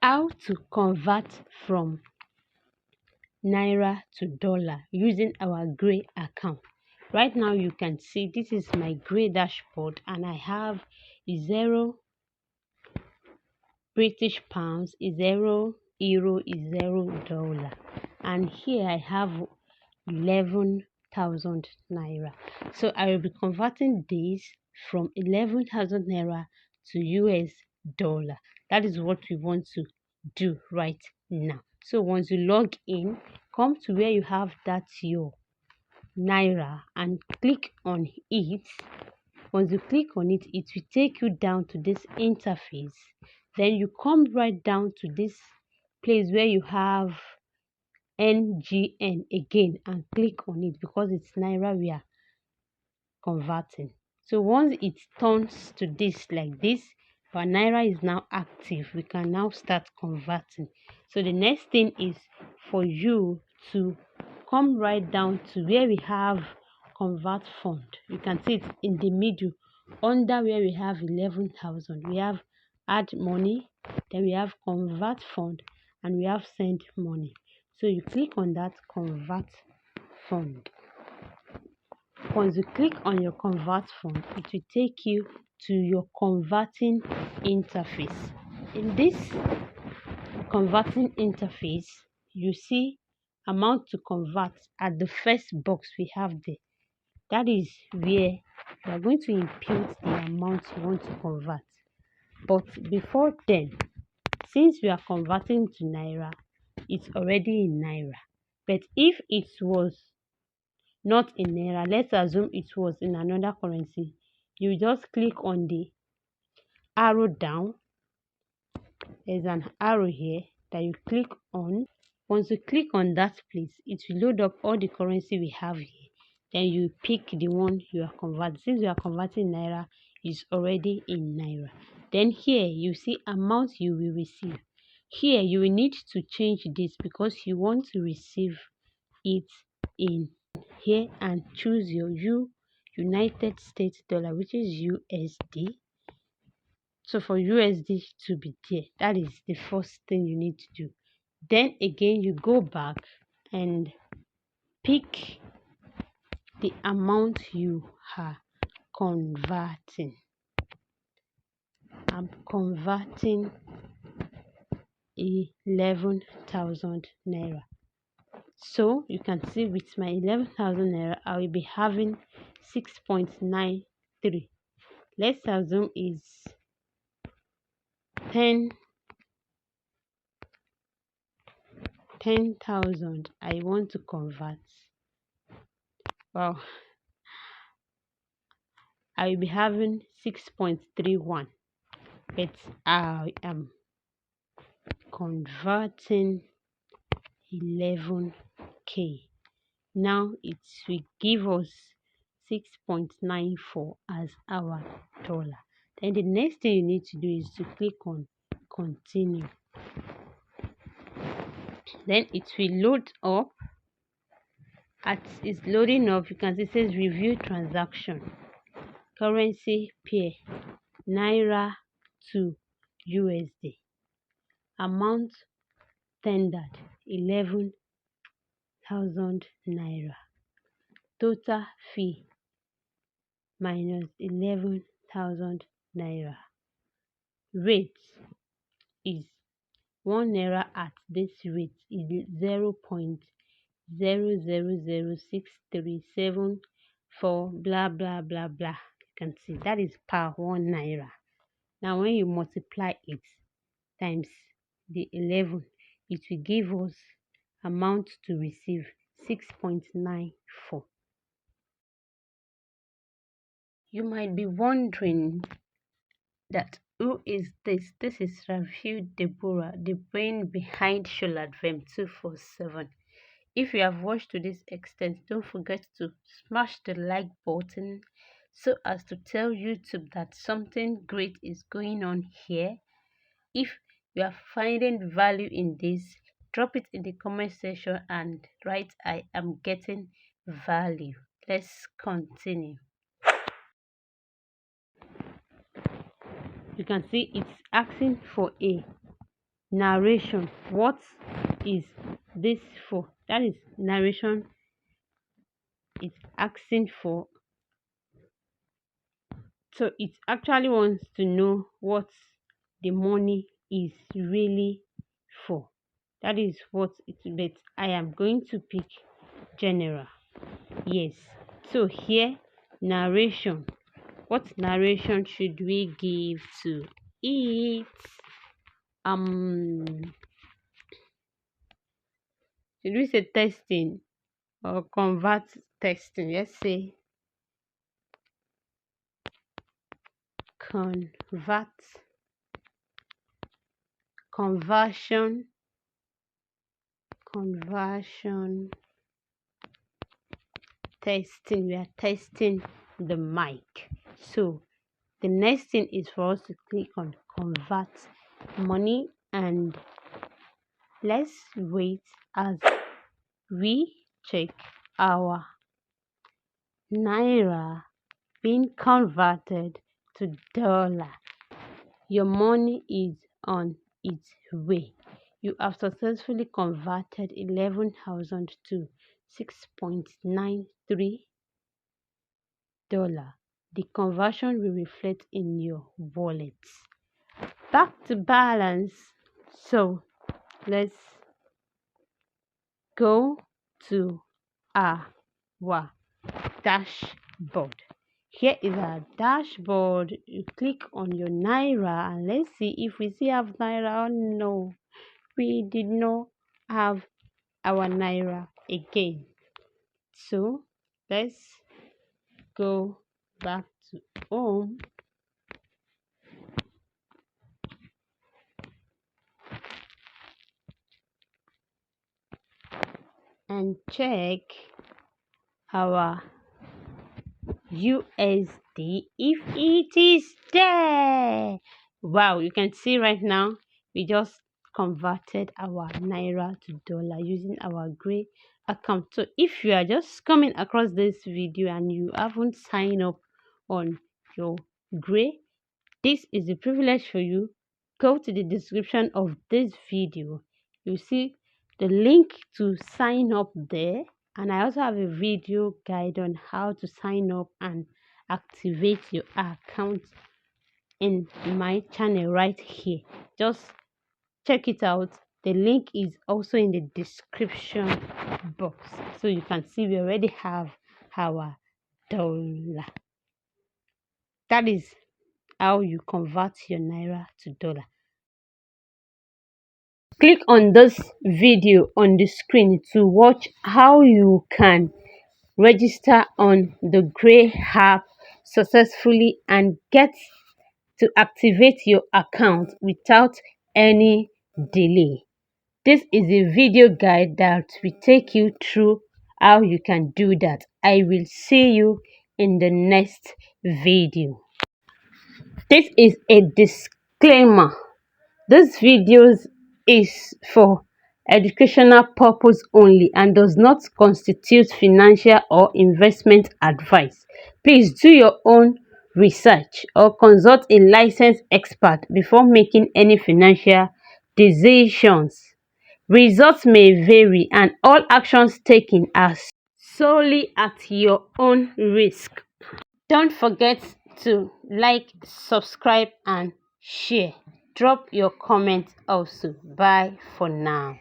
How to convert from Naira to dollar using our gray account. Right now you can see this is my gray dashboard and I have 0 British pounds, 0 euro, 0 dollar, and here I have 11,000 naira. So I will be converting this from 11,000 naira to US dollar. That is what we want to do right now. So once you log in, come to where you have that your naira and click on it. Once you click on it, it will take you down to this interface. Then you come right down to this place where you have NGN again and click on it because it's naira we are converting. So once it turns to this like this, our naira is now active. We can now start converting. So the next thing is for you to come right down to where we have convert fund. You can see it in the middle under where we have 11,000. We have add money, then we have convert fund, and we have send money. So you click on that convert fund. Once you click on your convert fund, it will take you to your converting interface. In this converting interface, you see amount to convert at the first box we have there. That is where you are going to input the amount you want to convert. But before then, since we are converting to naira, it's already in naira. But if it was not in naira, let's assume it was in another currency, you just click on the arrow down. There's an arrow here that you click on. Once you click on that place, it will load up all the currency we have here. Then you pick the one you are converting. Since you are converting naira, it's already in naira. Then here you see amount you will receive. Here you will need to change this because you want to receive it in here and choose your United States dollar, which is USD. So for USD to be there, that is the first thing you need to do. Then again you go back and pick the amount you are converting. I'm converting 11,000 naira. So you can see with my 11,000 naira, I will be having 6.93. Let's assume is 10,000 I want to convert. Well, I will be having 6.31, but I am converting 11k. Now it will give us 6.94 as our dollar. Then the next thing you need to do is to click on continue. Then it will load up. As it's loading up, you can see it says review transaction, currency pair, naira to USD, amount tendered 11,000 naira, total fee minus 11,000 naira, rate is 1 naira at this rate is 0.0006374 blah blah blah blah. You can see that is per 1 naira. Now when you multiply it times the 11, it will give us amount to receive 6.94. You might be wondering that who is this? This is Rafiu Deborah, the brain behind Sholadvem 247. If you have watched to this extent, don't forget to smash the like button so as to tell YouTube that something great is going on here. If you are finding value in this, drop it in the comment section and write I am getting value. Let's continue. You can see it's asking for a narration. What is this for? That is narration. It's asking for, so it actually wants to know what the money is really for. That is what it, but I am going to pick general. Yes. So here, narration. What narration should we give to it? Um, should we say testing or convert testing? Let's say convert, conversion, conversion testing. We are testing the mic. So the next thing is for us to click on convert money, and let's wait as we check our Naira being converted to dollar. Your money is on its way. You have successfully converted 11,000 to 6.93 dollar. The conversion will reflect in your wallet. Back to balance. So let's go to our dashboard. Here is our dashboard. You click on your Naira and let's see if we still have Naira. No, we did not have our Naira again. So let's go back to home and check our USD if it is there. Wow, you can see right now we just converted our Naira to dollar using our gray account. So if you are just coming across this video and you haven't signed up on your gray, this is a privilege for you. Go to the description of this video. You see the link to sign up there, and I also have a video guide on how to sign up and activate your account in my channel right here. Just check it out. The link is also in the description box, so you can see we already have our dollar. That is how you convert your Naira to dollar. Click on this video on the screen to watch how you can register on the Gray app successfully and get to activate your account without any delay. This is a video guide that will take you through how you can do that. I will see you in the next video. This is a disclaimer. This video is for educational purpose only and does not constitute financial or investment advice. Please do your own research or consult a licensed expert before making any financial decisions. Results may vary and all actions taken are solely at your own risk. Don't forget to like, subscribe, and share. Drop your comments also. Bye for now.